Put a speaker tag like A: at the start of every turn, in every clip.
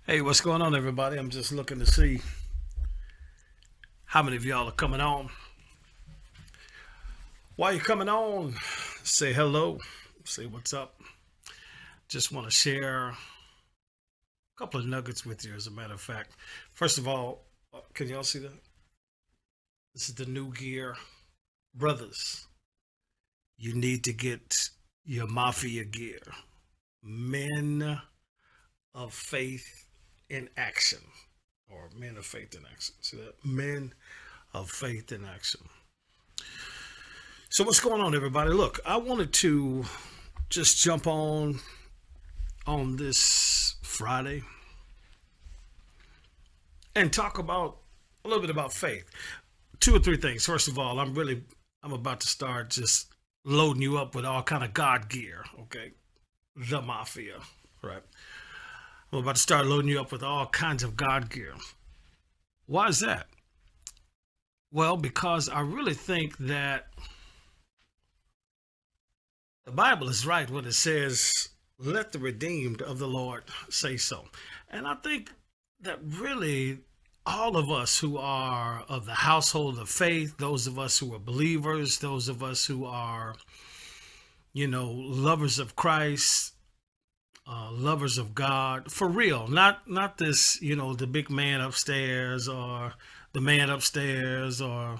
A: Hey, what's going on, everybody? I'm just looking to see how many of y'all are coming on. While you're coming on, say hello, say what's up. Just want to share a couple of nuggets with you, as a matter of fact. First of all, can y'all see that? This is the new gear. Brothers, you need to get your mafia gear. Men of faith in action, or men of faith in action. See that? Men of faith in action. So what's going on, everybody? Look, I wanted to just jump on this Friday and talk about a little bit about faith. Two or three things. First of all, I'm about to start just loading you up with all kind of God gear. Okay, the mafia, right? I'm about to start loading you up with all kinds of God gear. Why is that? Well, because I really think that the Bible is right when it says, let the redeemed of the Lord say so. And I think that really all of us who are of the household of faith, those of us who are believers, those of us who are, lovers of Christ, lovers of God, for real, not this, the big man upstairs or the man upstairs or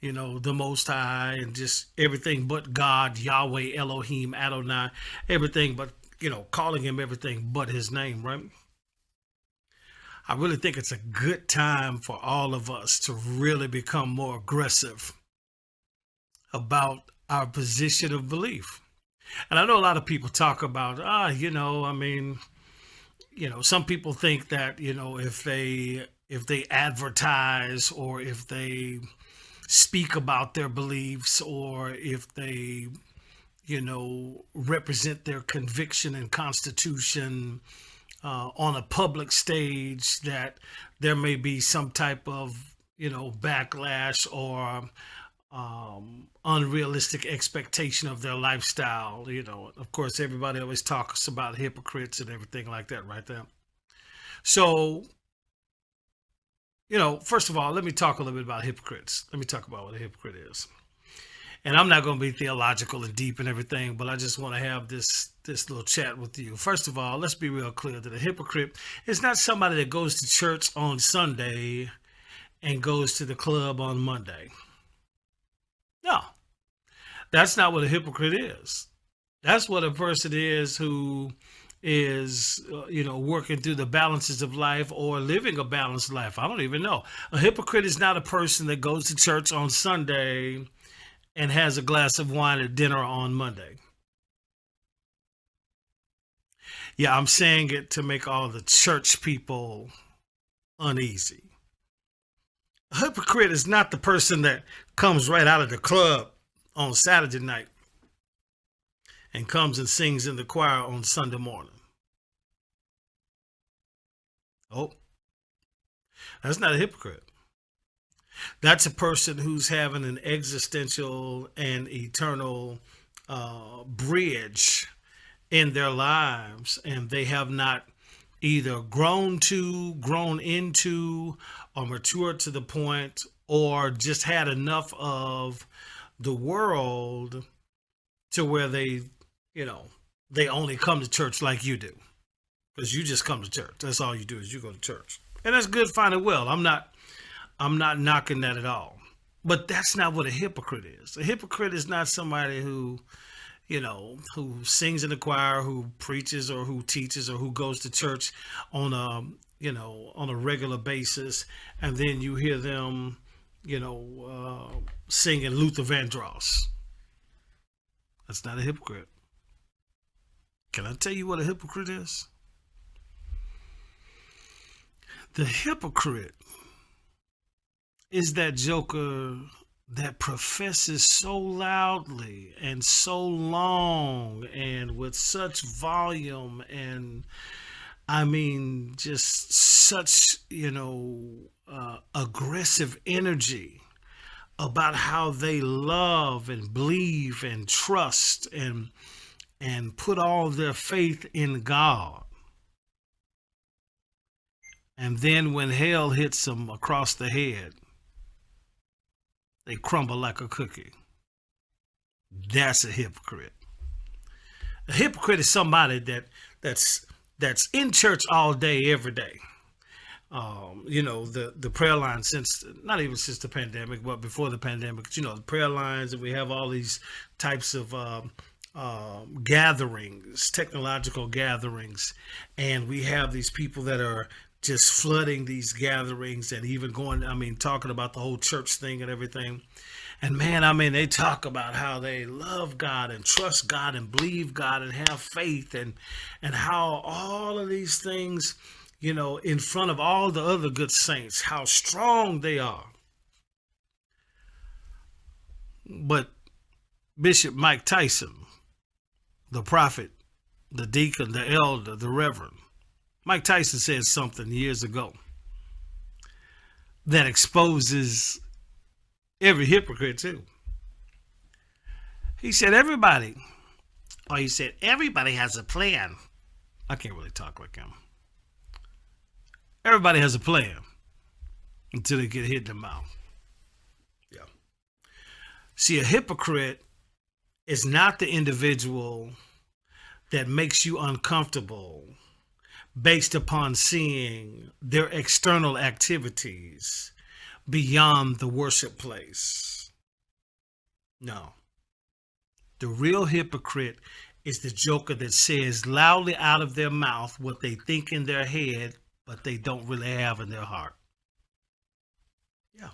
A: the Most High and just everything but God, Yahweh, Elohim, Adonai, everything but, calling him everything but his name, right? I really think it's a good time for all of us to really become more aggressive about our position of belief. And I know a lot of people talk about, some people think that, if they advertise or if they speak about their beliefs or if they represent their conviction and constitution on a public stage, that there may be some type of backlash or unrealistic expectation of their lifestyle. Of course, everybody always talks about hypocrites and everything like that, right there. So first of all, let me talk a little bit about hypocrites. Let me talk about what a hypocrite is. And I'm not going to be theological and deep and everything, but I just want to have this little chat with you. First of all, let's be real clear that a hypocrite is not somebody that goes to church on Sunday and goes to the club on Monday. No, that's not what a hypocrite is. That's what a person is who is working through the balances of life or living a balanced life. I don't even know. A hypocrite is not a person that goes to church on Sunday and has a glass of wine at dinner on Monday. Yeah, I'm saying it to make all the church people uneasy. A hypocrite is not the person that comes right out of the club on Saturday night and comes and sings in the choir on Sunday morning. Oh, that's not a hypocrite. That's a person who's having an existential and eternal bridge in their lives, and they have not either grown into, or matured to the point, or just had enough of the world to where they only come to church like you do. Because you just come to church. That's all you do is you go to church. And that's good, fine and well. I'm not knocking that at all. But that's not what a hypocrite is. A hypocrite is not somebody who sings in the choir, who preaches or who teaches or who goes to church on a regular basis, and then you hear them, singing Luther Vandross. That's not a hypocrite. Can I tell you what a hypocrite is? The hypocrite is that joker that professes so loudly and so long and with such volume and just such aggressive energy about how they love and believe and trust and put all their faith in God, And then when hell hits them across the head, they crumble like a cookie. That's a hypocrite. A hypocrite is somebody that's in church all day, every day. The prayer line, since not even since the pandemic, but before the pandemic, the prayer lines, and we have all these types of gatherings, technological gatherings, and we have these people that are just flooding these gatherings and even talking about the whole church thing and everything. And man, they talk about how they love God and trust God and believe God and have faith and how all of these things, in front of all the other good saints, how strong they are. But Bishop Mike Tyson, the prophet, the deacon, the elder, the reverend, Mike Tyson said something years ago that exposes every hypocrite too. He said everybody has a plan. I can't really talk like him. Everybody has a plan until they get hit in the mouth. Yeah. See, a hypocrite is not the individual that makes you uncomfortable based upon seeing their external activities beyond the worship place. No. The real hypocrite is the joker that says loudly out of their mouth what they think in their head, but they don't really have in their heart. Yeah.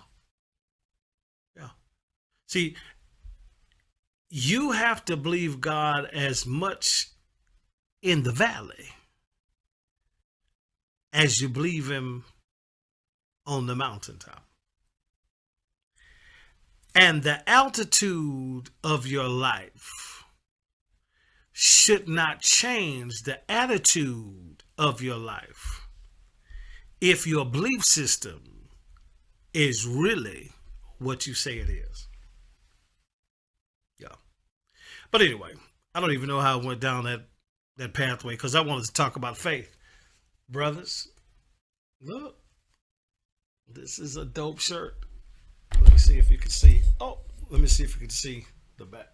A: Yeah. See, you have to believe God as much in the valley as you believe him on the mountaintop. And the altitude of your life should not change the attitude of your life if your belief system is really what you say it is. Yeah. But anyway, I don't even know how I went down that pathway because I wanted to talk about faith. Brothers, look, this is a dope shirt. Let me see if you can see. Oh, let me see if you can see the back.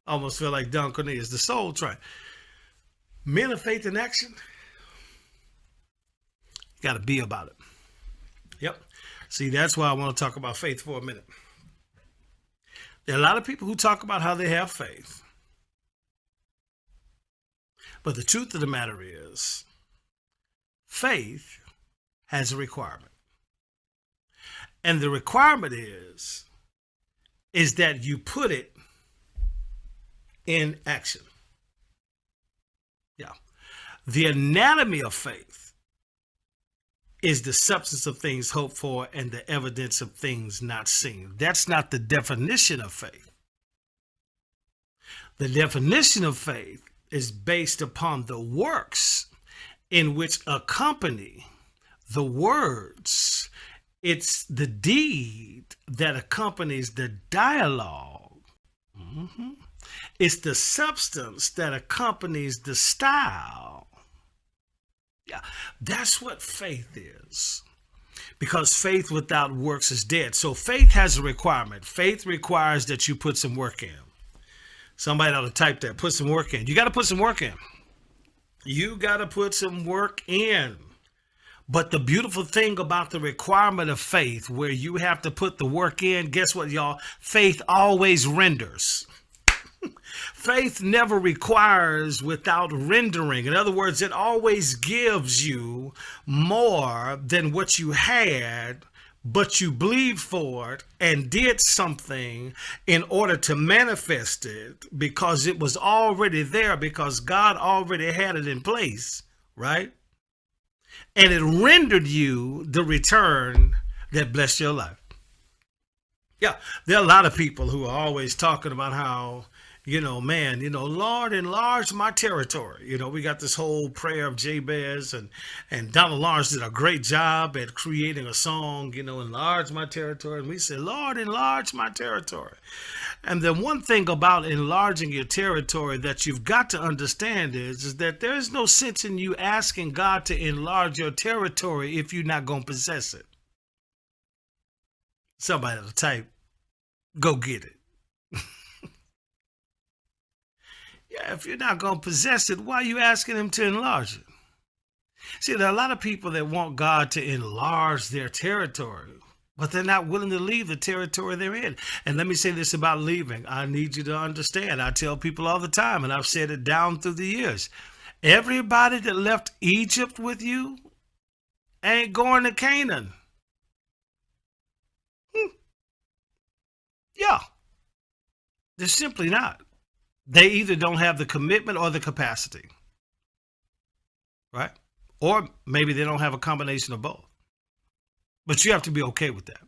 A: Almost feel like Don Cornelius, the soul train. Men of faith in action. You got to be about it. Yep. See, that's why I want to talk about faith for a minute. There are a lot of people who talk about how they have faith. But the truth of the matter is, faith has a requirement. And the requirement is that you put it in action. Yeah. The anatomy of faith is the substance of things hoped for and the evidence of things not seen. That's not the definition of faith. The definition of faith is based upon the works in which accompany the words. It's the deed that accompanies the dialogue. Mm-hmm. It's the substance that accompanies the style. Yeah, that's what faith is. Because faith without works is dead. So faith has a requirement. Faith requires that you put some work in. Somebody ought to type that. Put some work in. You got to put some work in. You got to put some work in. But the beautiful thing about the requirement of faith, where you have to put the work in, guess what, y'all? Faith always renders. Faith never requires without rendering. In other words, it always gives you more than what you had, but you believed for it and did something in order to manifest it because it was already there, because God already had it in place, right? And it rendered you the return that blessed your life. Yeah, there are a lot of people who are always talking about how Man, Lord, enlarge my territory. We got this whole prayer of Jabez, and Donald Lawrence did a great job at creating a song, enlarge my territory. And we say, Lord, enlarge my territory. And the one thing about enlarging your territory that you've got to understand is that there is no sense in you asking God to enlarge your territory if you're not going to possess it. Somebody will type, go get it. Yeah, if you're not going to possess it, why are you asking him to enlarge it? See, there are a lot of people that want God to enlarge their territory, but they're not willing to leave the territory they're in. And let me say this about leaving. I need you to understand. I tell people all the time, and I've said it down through the years. Everybody that left Egypt with you ain't going to Canaan. Yeah, they're simply not. They either don't have the commitment or the capacity, right? Or maybe they don't have a combination of both. But you have to be okay with that.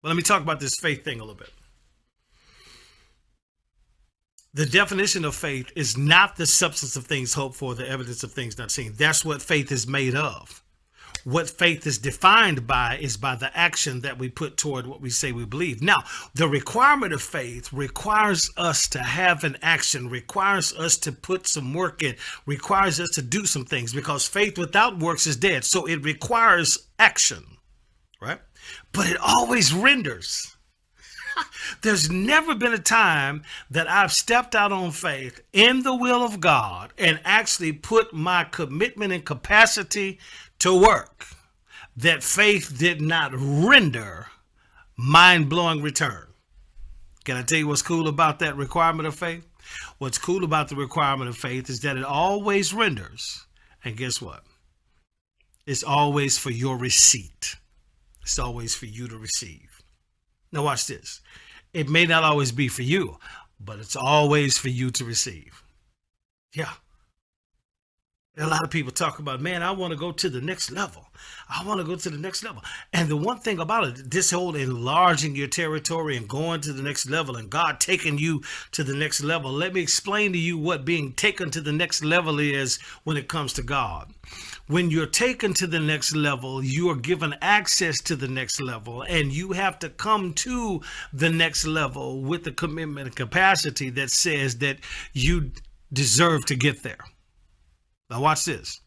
A: But let me talk about this faith thing a little bit. The definition of faith is not the substance of things hoped for, the evidence of things not seen. That's what faith is made of. What faith is defined by is by the action that we put toward what we say we believe. Now, the requirement of faith requires us to have an action, requires us to put some work in, requires us to do some things, because faith without works is dead. So it requires action, right? But it always renders. There's never been a time that I've stepped out on faith in the will of God and actually put my commitment and capacity to work that faith did not render mind-blowing return. Can I tell you what's cool about that requirement of faith? What's cool about the requirement of faith is that it always renders. And guess what? It's always for your receipt. It's always for you to receive. Now watch this. It may not always be for you, but it's always for you to receive. Yeah. A lot of people talk about, man, I want to go to the next level. I want to go to the next level. And the one thing about it, this whole enlarging your territory and going to the next level and God taking you to the next level, let me explain to you what being taken to the next level is when it comes to God. When you're taken to the next level, you are given access to the next level, and you have to come to the next level with the commitment and capacity that says that you deserve to get there. Now watch this.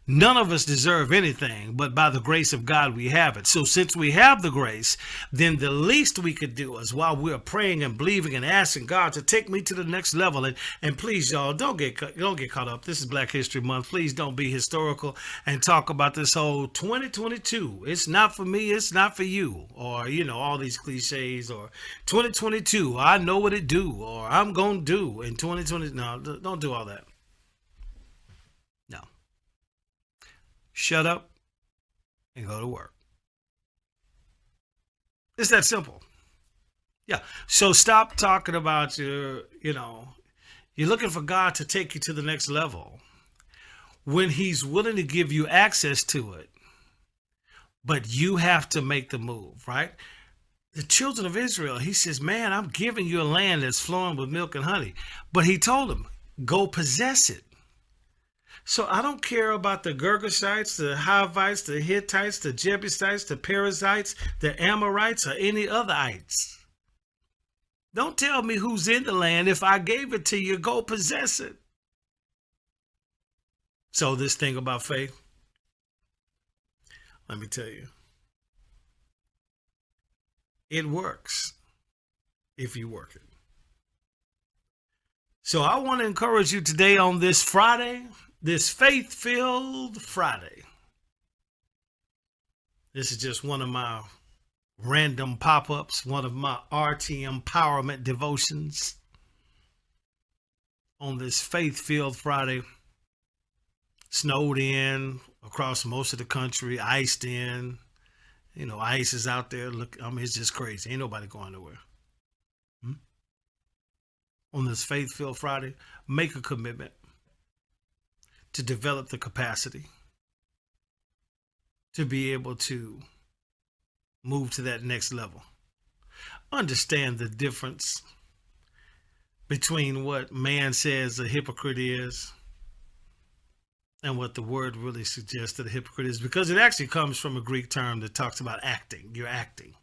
A: None of us deserve anything, but by the grace of God we have it. So since we have the grace, then the least we could do is while we're praying and believing and asking God to take me to the next level. And please, y'all, don't get caught up. This is Black History Month. Please don't be historical and talk about this whole 2022. It's not for me. It's not for you. Or, all these cliches, or 2022. I know what it do, or I'm going to do in 2020. No, don't do all that. No. Shut up and go to work. It's that simple. Yeah. So stop talking about you're looking for God to take you to the next level when he's willing to give you access to it, but you have to make the move, right? The children of Israel, he says, man, I'm giving you a land that's flowing with milk and honey, but he told them, go possess it. So I don't care about the Girgashites, the Hivites, the Hittites, the Jebusites, the Perizzites, the Amorites, or any other ites. Don't tell me who's in the land. If I gave it to you, go possess it. So this thing about faith, let me tell you, it works if you work it. So I want to encourage you today on this Friday, this faith-filled Friday. This is just one of my random pop-ups, one of my RTMpowerment devotions on this faith-filled Friday. Snowed in across most of the country, iced in. Ice is out there. Look, it's just crazy. Ain't nobody going nowhere. On this faith-filled Friday, make a commitment to develop the capacity to be able to move to that next level. Understand the difference between what man says a hypocrite is and what the word really suggests that a hypocrite is, because it actually comes from a Greek term that talks about acting. You're acting.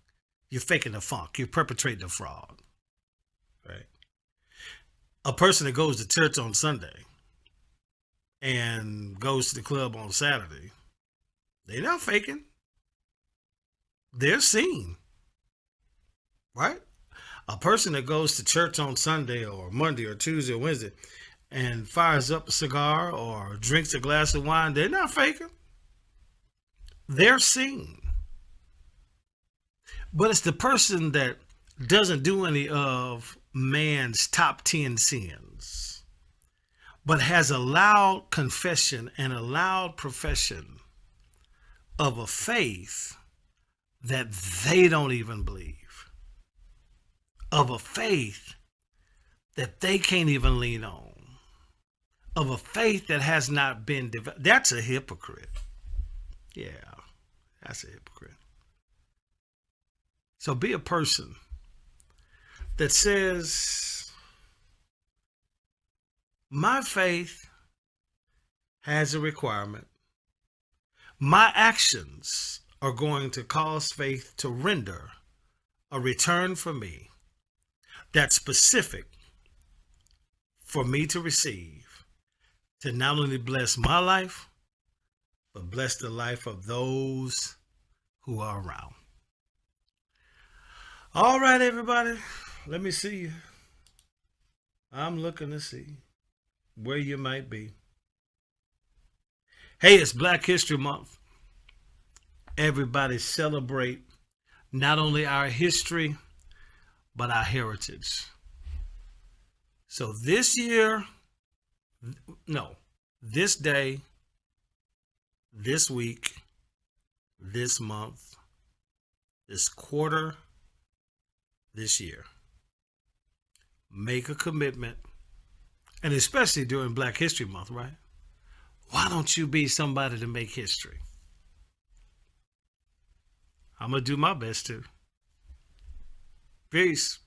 A: You're faking the funk. You're perpetrating a fraud. Right? A person that goes to church on Sunday and goes to the club on Saturday, they're not faking. They're seen. Right? A person that goes to church on Sunday or Monday or Tuesday or Wednesday and fires up a cigar or drinks a glass of wine, they're not faking. They're seen. But it's the person that doesn't do any of man's top 10 sins, but has a loud confession and a loud profession of a faith that they don't even believe, of a faith that they can't even lean on, of a faith that has not been developed. That's a hypocrite. Yeah, that's a hypocrite. So be a person that says, my faith has a requirement. My actions are going to cause faith to render a return for me that's specific for me to receive, to not only bless my life, but bless the life of those who are around. All right, everybody, let me see you. I'm looking to see where you might be. Hey, it's Black History Month. Everybody celebrate not only our history, but our heritage. So this year, this day, this week, this month, this quarter, this year, make a commitment, and especially during Black History Month, right? Why don't you be somebody to make history? I'm going to do my best to. Peace.